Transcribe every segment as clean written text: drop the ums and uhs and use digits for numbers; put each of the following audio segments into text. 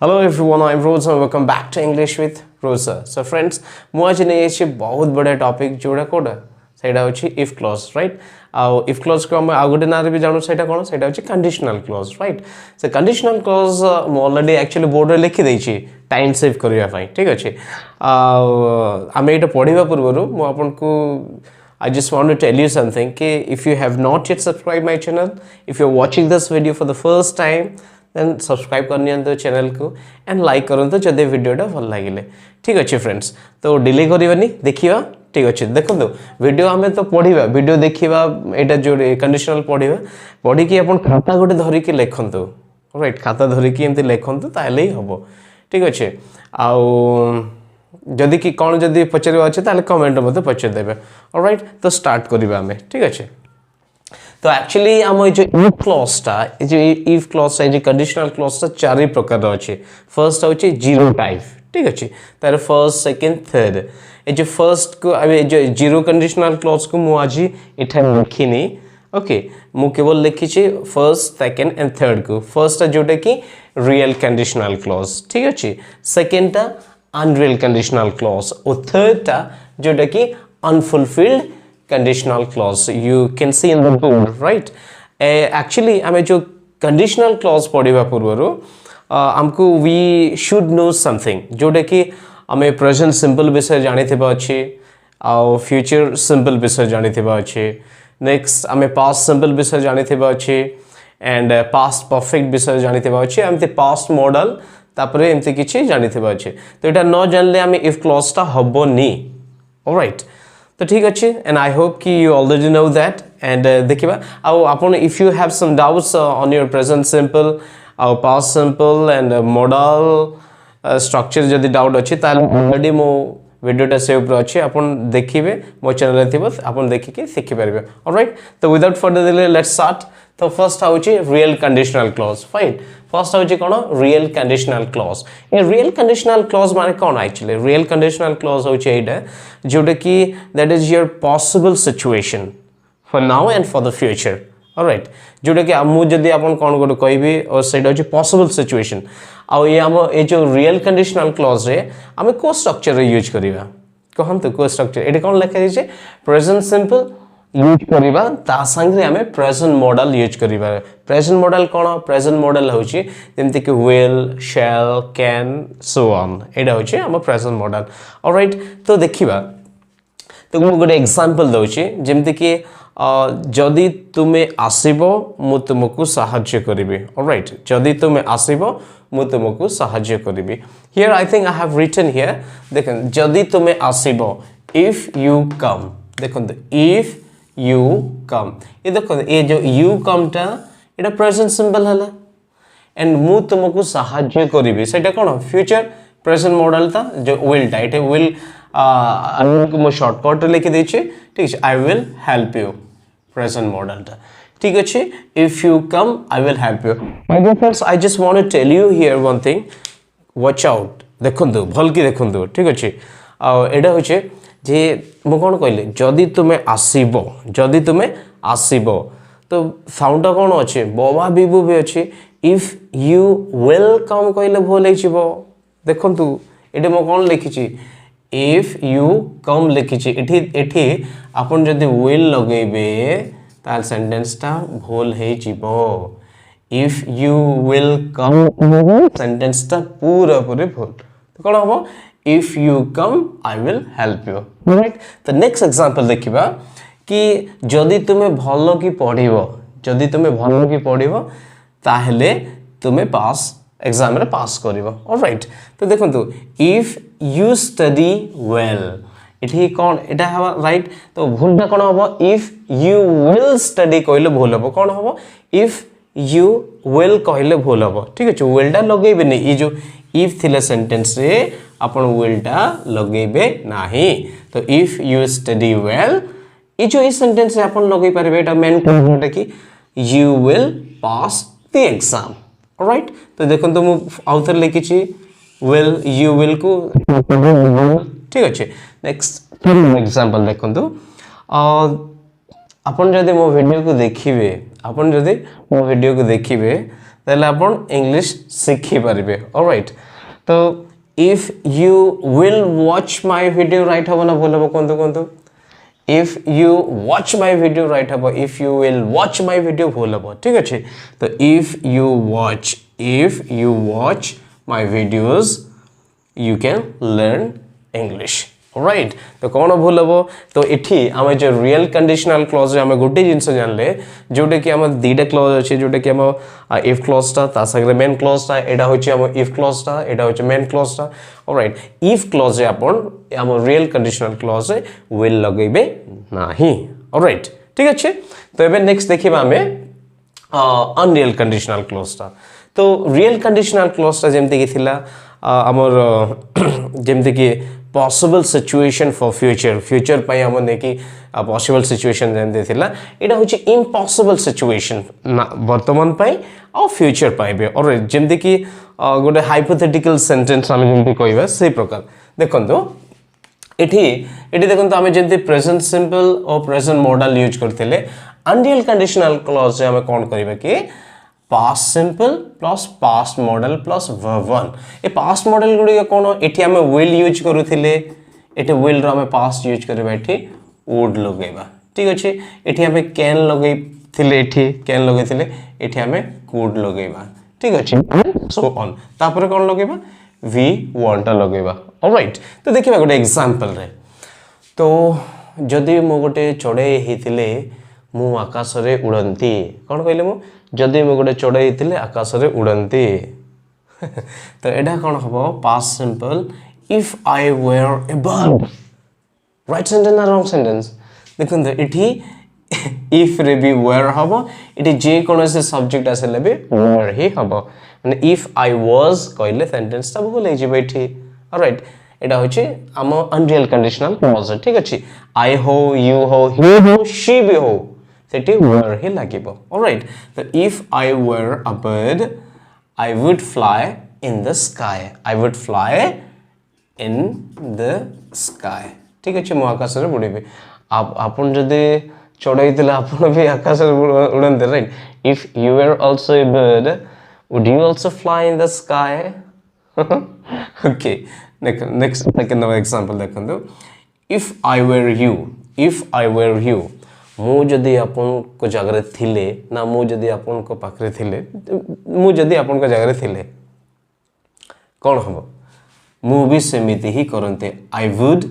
Hello everyone, I'm Rosa and welcome back to English with Rosa. So friends, ମୁଁ आज नहीं है बहुत बड़ा टॉपिक जोड़ा कोड़ा सेटा होची if clause, right? If clause को हम आगुटे नारे भी जानू सेटा कौन सेटा होची conditional clause, right? So conditional clause मैं already actually board रे लिखी देई छी time save करिया पाई, ठीक अछि? आमे एटा पढिबा पूर्वरु मु आपन को I just want to tell you something कि if you have not yet subscribed my channel, if you're watching this video for the first time, then subscribe करनियंतो चैनल को एंड लाइक करंतो जदे वीडियोटा भल लागिले ठीक अछि फ्रेंड्स तो डिले करिवनी देखिबा ठीक अछि देखंतो वीडियो हमें तो पढिबा वीडियो देखिबा एटा जो कंडीशनल पढिबा पढी कि अपन खाता गोटे धरि कि लेखंतो राइट खाता धरि कि एमति लेखंतो ताले ही हबो ठीक अछि आ जदि कि कोन जदि पचरिबा अछि ताले कमेंट मते पचर देबे ऑलराइट तो स्टार्ट करिबा हमें ठीक अछि तो एक्चुअली हम जो if clause टा जो if clause टा जो conditional clause टा चार ही प्रकार अच्छे फर्स्ट होची जीरो टाइप ठीक अच्छे तार फर्स्ट सेकंड थर्ड ये जो फर्स्ट को अबे जो जीरो कंडीशनल क्लॉज को मु आज इठा लिखिनी ओके मु केवल लिखी छी फर्स्ट सेकंड एंड थर्ड को फर्स्ट टा जोटा कि रियल कंडीशनल क्लॉज ठीक अच्छे सेकंड टा अनरियल कंडीशनल क्लॉज और थर्ड टा जोटा कि unfulfilled conditional clause you can see in the board right actually ame jo conditional clause पढिबा पूर्वरु हमको we should know something जोटा कि हमें present simple विषय जानिथिबा अछि आ future simple विषय जानिथिबा अछि next हमें past simple विषय जानिथिबा अछि and past perfect विषय जानिथिबा अछि एमते past modal तापरे एमते किछि जानिथिबा अछि तो एटा न जानले हमें if clause टा हबोनी alright तो ठीक अच्छे and I hope कि you already know that and देखिबा आउ आपण if you have some doubts on your present simple or past simple and modal structure जदि डाउट अछि ताले ऑलरेडी मो वीडियोटा सेव पर अछि आपण देखिबे मो चैनल रे थिबो आपण देखि के सिखि परबे ऑलराइट तो without further delay let's start तो फर्स्ट होची real conditional clause fine first होची कोन रियल कंडीशनल क्लॉज ए रियल कंडीशनल क्लॉज माने कोन एक्चुअली रियल कंडीशनल क्लॉज होची एटा जोटा कि that is your possible situation for now and for the future allright जोटा कि मु जदी आपन कोन गोटे कहबी और सेटा होची पॉसिबल सिचुएशन आ ये हम ए जो रियल कंडीशनल क्लॉज रे हम को स्ट्रक्चर रे यूज करिवा कहन तो को स्ट्रक्चर एटा कोन लिखा छै प्रेजेंट सिंपल यूज करिबा ता संगे हमें प्रेजेंट मॉडल यूज करिबा प्रेजेंट मॉडल कोन प्रेजेंट मॉडल होची जेंति कि will shell can so on एडा होची हम प्रेजेंट मॉडल ऑलराइट तो देखिबा तो मु गोटे एग्जांपल दोची जेंति कि जदी तुमे आसीबो मु तुमको सहाय्य करिबी ऑलराइट जदी तुमे आसीबो मु तुमको सहाय्य करिबी here I think I have written here देखन जदी तुमे आसीबो इफ यू कम देखन इफ you come ये देखो ये जो you come टा एटा प्रेजेंट सिंपल हला एंड मु तुमको सहाय्य करिबी सेटा कोन फ्यूचर प्रेजेंट मॉडल था जो will टा एटा will को मो शॉर्टकट लिखि दै छी ठीक छै I will help you present model टा ठीक अछि if you come I will help you my dear friends I just want to tell you here one thing watch out देखंतु भल की देखंतु ठीक अछि आ एडा होचे जे मु कोन कहले जदी तुमे आसीबो तो साउंड कोन अछि बोबा बिबु भी अछि इफ यू विल कम कहले भोल हिचिबो देखंतु एटे मो कोन लिखि छी इफ यू कम लिखि छी एठी आपण जदी विल लगेबे ताल सेंटेंस ता भोल हिचिबो if you will come sentence ता पूरा भोल तो कोन हबो if you come I will help you right the next example देखिबा कि जदी तुमे भलो की पढिबो ताहले तुमे पास एग्जाम रे पास करिवो ऑलराइट तो देखंतु if you study well इठी कोन एटा हवा राइट तो भूलटा कोन हबो if you will study कहले भूल हबो कोन हबो if you will कहले भूल हबो ठीक अछि will टा लगेबे नै ई जो if थिले सेंटेंस रे अपन will टा लगेबे नाही तो if you study well ई जो इस सेंटेंस से अपन लगै परबे एटा मेन पॉइंट कि you will pass the exam alright तो देखन तो मु आउथर लिखि छी will you will को ठीक अछि नेक्स्ट एग्जांपल देखन तो अपन जदि मो वीडियो को देखिबे ताले आपण इंग्लिश सीखी पारिबे ऑलराइट तो if you will watch my video right हबो ना भूल हबो कोंतो if you watch my video right habo if you will watch my video भूल हबो ठीक अछि तो if you watch my videos you can learn English right तो कौन भूल हबो तो एठी आमे जो रियल कंडीशनल क्लॉज रे आमे गोटे जिंस जानले जोटे कि हम दीटा क्लॉज अछि जोटे कि हम इफ क्लॉज ता ता संगे मेन क्लॉज ता एडा होछि हम इफ क्लॉज ता एडा होछि मेन क्लॉज ता ऑलराइट इफ क्लॉज रे आपण हम रियल कंडीशनल क्लॉज रे विल लगेबे नाही ऑलराइट ठीक अछि तो एबे नेक्स्ट देखिबा हमें अनरियल कंडीशनल क्लॉज ता तो रियल कंडीशनल क्लॉज ता जेमते कि थिला हमर जेमते कि possible situation for future पाई हम देखि possible situation जेमते थिला एटा होछि impossible situation वर्तमान पाई और फ्यूचर पाई बे और जेमते कि गोटे hypothetical sentence हम जेमते कहबा से प्रकार देखंतो एठी देखंतो हम जेमते present simple और present modal यूज करथिले unreal conditional clause रे हम कोन करबा कि past simple plus past model plus verb 1 ए past model गुडी कोन एठी हम will यूज करूथिले एठी will रो हम past यूज करबा एठी would लगेबा ठीक अछि एठी हम can लगेथिले एठी can लगेथिले एठी हम could लगेबा ठीक अछि so on तापर कोन लगेबा we want लगेबा ऑलराइट तो देखिबा गोटे एग्जांपल रे तो जदी मो गोटे चढ़े हेथिले मु आकाश रे उड़ंती कोन कहले मु जदी मु गोटे चढ़े हेथिले आकाश रे उड़ंती तो एडा कोन हबो past simple if I were a bird right sentence ना रॉन्ग सेंटेंस देखन तो इठी इफ रे भी वेयर हबो इठी जे कोन से सब्जेक्ट आसेले भी वेयर ही हबो माने इफ आई वाज कहले सेंटेंस सब भूल हे जेबे इठी ऑलराइट एटा होछि हम अनरियल कंडीशनल क्लॉज ठीक अछि आई हो यू हो ही हो शी भी हो सेठी वेयर ही लागिबो ऑलराइट तो if I were a bird I would fly in the sky I would fly in the sky ठीक अछि मो आकाश रे उड़िबे आपन जदे चढ़ाइतिले आपन भी आकाश रे उड़नते right if you were also a bird would you also fly in the sky okay next example देखंदो if I were you मु जदी आपन को जगह थिले ना मु जदी आपन को पाखरे थिले मु जदी आपन को जगह थिले कोन हबो मु भी सेमिति ही करनते I would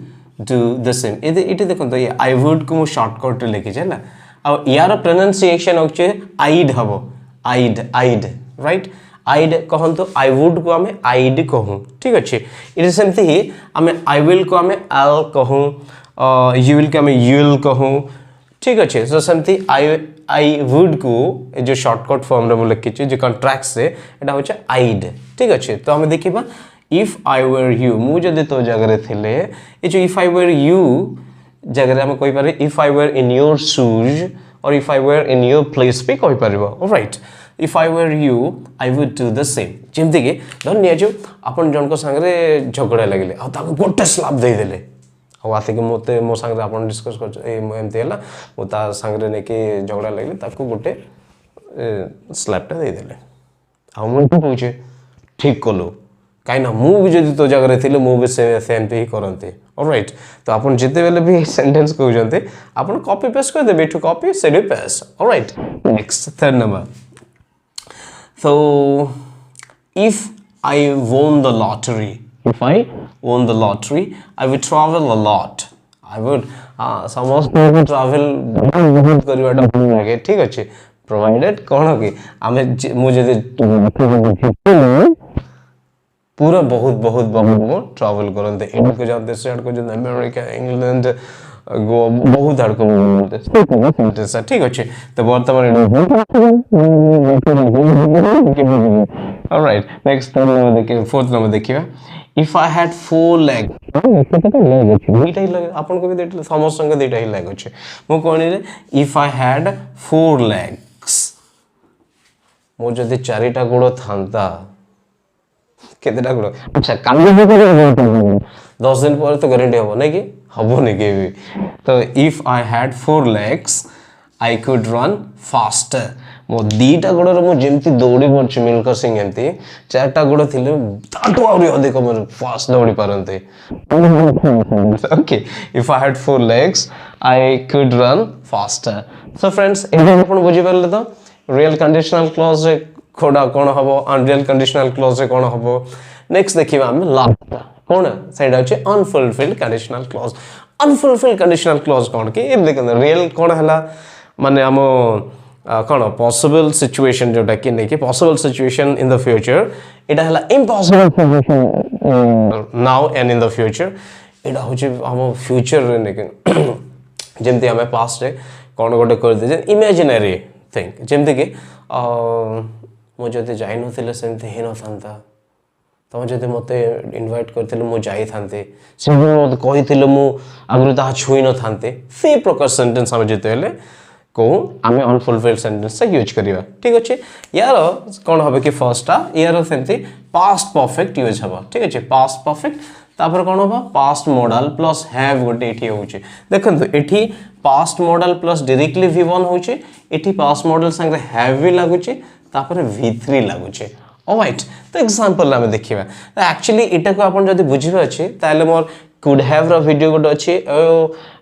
do the same इते देखंतो ये I would को मु शॉर्टकट रे लिखि छै ना आ यार प्रोनाउंसिएशन होचे I'd हबो I'd right I'd कहंतो I would को हमें I'd कहूं ठीक अछि इट सेमति ही हमें I will को हमें I'll कहूं you will को हमें you'll कहूं ठीक अछि सो सेमति I would को जो शॉर्टकट फॉर्म रे लिखि छी जे कॉन्ट्रैक्ट से एटा होचे I'd ठीक अछि तो हमें देखिबा if I were you मु जदि तो जगह रे थिले ए जो if I were you जगह रे हम कोइ पारे if I were in your shoes or if I were in your place भी कोइ पारिबो alright if I were you I would do the same जेमति के धन्य जो अपन जन को संग रे झगड़ा लागले आ ता गोटे स्लैप दे देले आ आते के मोते मो संग रे अपन डिस्कस कर एमते हला ओ ता संग रे ने के झगड़ा लागले ताको गोटे स्लैप ता दे देले आ मु पूछे ठीक कलो काई ना मु भी जदी तो जगह रे थिले मु भी सेम पे ही करनते ऑलराइट तो अपन जते बेले भी सेंटेंस को जंते अपन कॉपी पेस्ट कर देबे to copy said paste alright next third number so if I won the lottery I would travel a lot I would समस्त travel बहुत करवाटा भूल लागे ठीक अछि provided कोन कि हमें मुझे पूरा बहुत मो ट्रैवल करनते इंडिया को जाते से को जो अमेरिका इंग्लैंड गो बहुत हड़ को बोलते सर ठीक अछि तो वर्तमान ऑलराइट नेक्स्ट नंबर देखिए फोर्थ नंबर देखिए इफ आई हैड 4 लेग दुईटा ही लेग आपन को भी देट समस्त संग दुईटा ही लेग अछि मो कोनी रे इफ आई हैड 4 लेग्स मो जदी चारिटा गोड़ थांता केतेटा गोड़ अच्छा काली 10 दिन पर तो गारंटी हो नै कि हबो नै के भी तो if I had 4 legs I could run faster मो दीटा गोड़र मु जेमती दौड़ी पड़छ मिल्खा सिंह एमती चारटा गोड़ थिले ताटू आउरी अधिक मन फास्ट दौड़ी पारंते okay if I had 4 legs I could run faster so friends एटा आपण बुझी परले तो रियल कंडीशनल क्लॉज रे कोडा कोन हबो अनरियल कंडीशनल क्लॉज रे कोन हबो नेक्स्ट देखिबा हम लास्ट कोन सेटा अछि unfulfilled conditional clause unfulfilled conditional clause कोन के ए देखन रियल कोन हला माने हम कोन पॉसिबल सिचुएशन जोटा कि नै कि possible situation in the future एटा हला impossible situation now and in the future एटा होछि हम फ्यूचर रे नै कि जेमती हमें पास्ट रे कोन गोटे कर दे इमेजिनरी थिंग जेमती कि मो जदि जाई नथिले सेमती हे न थांता तम जदि मते इनवाइट करथिले मो जाई थांते से मते कहिथिले मो आगु ता छुई न थांते से प्रकार सेंटेंस हम जते हेले को आमे अनफुलफिल्ड सेंटेंस से यूज करिवा ठीक अछि यार कोन होबे कि फर्स्टटा यार सेमती पास्ट परफेक्ट यूज हबा ठीक अछि पास्ट परफेक्ट तापर कोन होबा पास्ट मॉडल प्लस हैव गोटे एठी होउची देखंतु एठी past modal plus directly v1 होउची एठी पास्ट मॉडल संगे हैव भी लागुची तापर v3 लागुची ऑलराइट तो एग्जांपल हमें देखिबा तो एक्चुअली एटा को अपन जदी बुझिबा अछि ताले मोर कुड हैव रो वीडियो गोटे अछि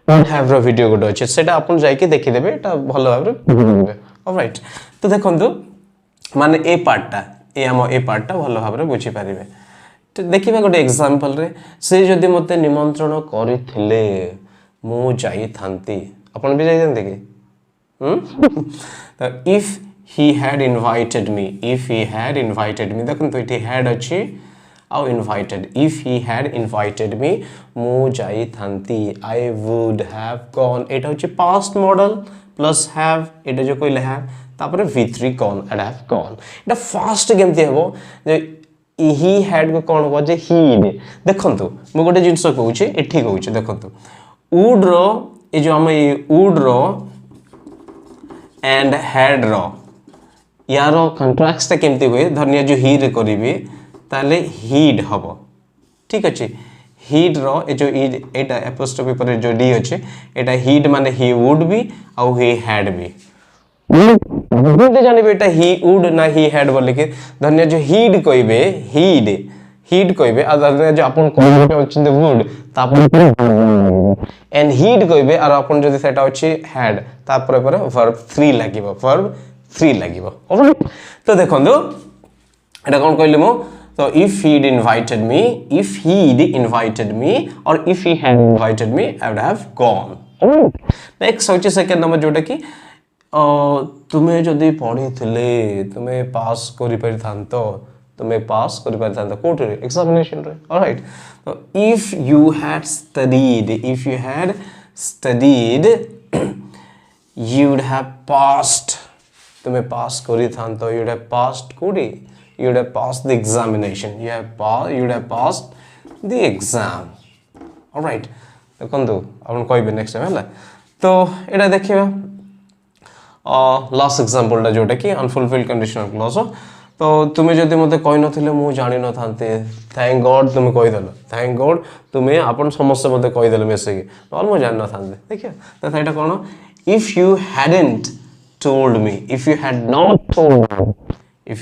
कुड हैव रो वीडियो गोटे अछि सेटा अपन जाई के देखि देबे एटा भलो भाबरे बुझिबे ऑलराइट तो देखंतु माने ए पार्टटा भलो भाबरे बुझि पारिबे तो देखिबा गोटे एग्जांपल रे से जदी मते निमंत्रण करिथिले मु जाई थांती अपन भी जाई थांते कि तो if he had invited me देखो तो इटी had अच्छी आउ invited if he had invited me मु जाई थांती I would have gone एटा होची past model plus have एटा जो कोइले have तापर v3 gone and have gone Etah fast केमती हेबो जे he had को कोन हो जे he देखंतु मु गोटे जिंस कहूची एठी कहूची देखंतु would रो ए जो हम would रो and had रो यारो कंट्राक्ट्स ता केमती होय धन्य जो ही रे करिवे ताले हीड हबो ठीक अछि हीड रो ए जो एटा एपोस्ट्रोफी पर जो डी अछि एटा हीड माने ही वुड बी आ ही हैड बी बुझते जानि बेटा ही वुड ना ही हैड बोले के धन्य जो हीड कइबे हीड कइबे आ धन्य जो अपन कहबे अछि वुड ता अपन एंड हीड कइबे और अपन जदि सेटा अछि हैड ता पर वर्ब 3 लागिबो वर्ब 3 लागिबो ऑलराइट तो देखंदो एटा कोन कहले मो तो if he'd invited me or if he had invited me I would have gone next होची सेकंड नंबर जोटा कि तुमे जदी पढी थिले तुमे पास करि परिथांतो कोटे एग्जामिनेशन रे ऑलराइट तो if you had studied you would have passed तुम्हें पास करी थांतो you would have passed कोडी you would have passed the examination you would have passed the exam alright देखंतु अपन कहबे नेक्स्ट टाइम हला तो एटा देखिबा लास्ट एग्जांपल टा जोटा कि अनफुलफिल्ड कंडीशनल क्लॉज तो तुम्हें जदी मते कहि नथिले मु जानि न थांते थैंक गॉड तुम्हें कहि देलो थैंक गॉड तुम्हें अपन समस्त मते कहि देलो मेसेज नॉल मु जानि न थांते देखियो तो एटा कोन if you hadn't told me if you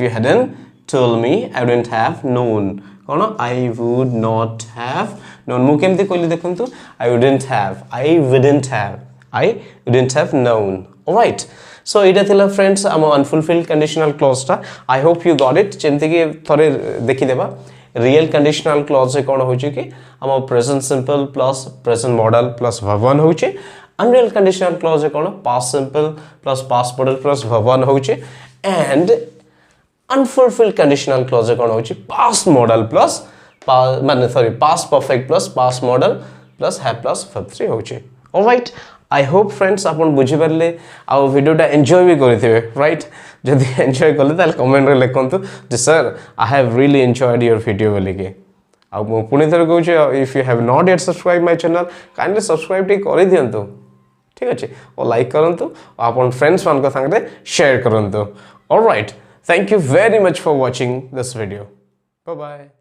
hadn't told me I wouldn't have known cone I would not have known मु केमती कहली देखंतु I wouldn't have known alright so ita thila friends am unfulfilled conditional clause ta I hope you got it जेमती कि थरे देखि देबा real conditional clause से कोन होची कि हम present simple plus present modal plus verb 1 होची अनरियल कंडीशनल क्लॉज कोन past simple plus past modal plus verb 1 होची एंड अनफुलफिल्ड कंडीशनल क्लॉज कोन होची पास्ट मॉडल प्लस माने sorry past perfect plus past modal plus have plus verb 3 होची alright I hope friends अपन बुझी परले आ वीडियोटा enjoy भी करथिबे राइट जदि एन्जॉय करले ताल कमेंट रे लिखंतु जे sir I have really enjoyed your video बोली के आ मु पुनी थर कहू छे if you have not yet subscribe my channel kindly subscribe टे करि दियंतु ठीक अछि और लाइक करंतु अपन फ्रेंड्स मान को संगे शेयर करंतु alright thank you very much for watching this video bye bye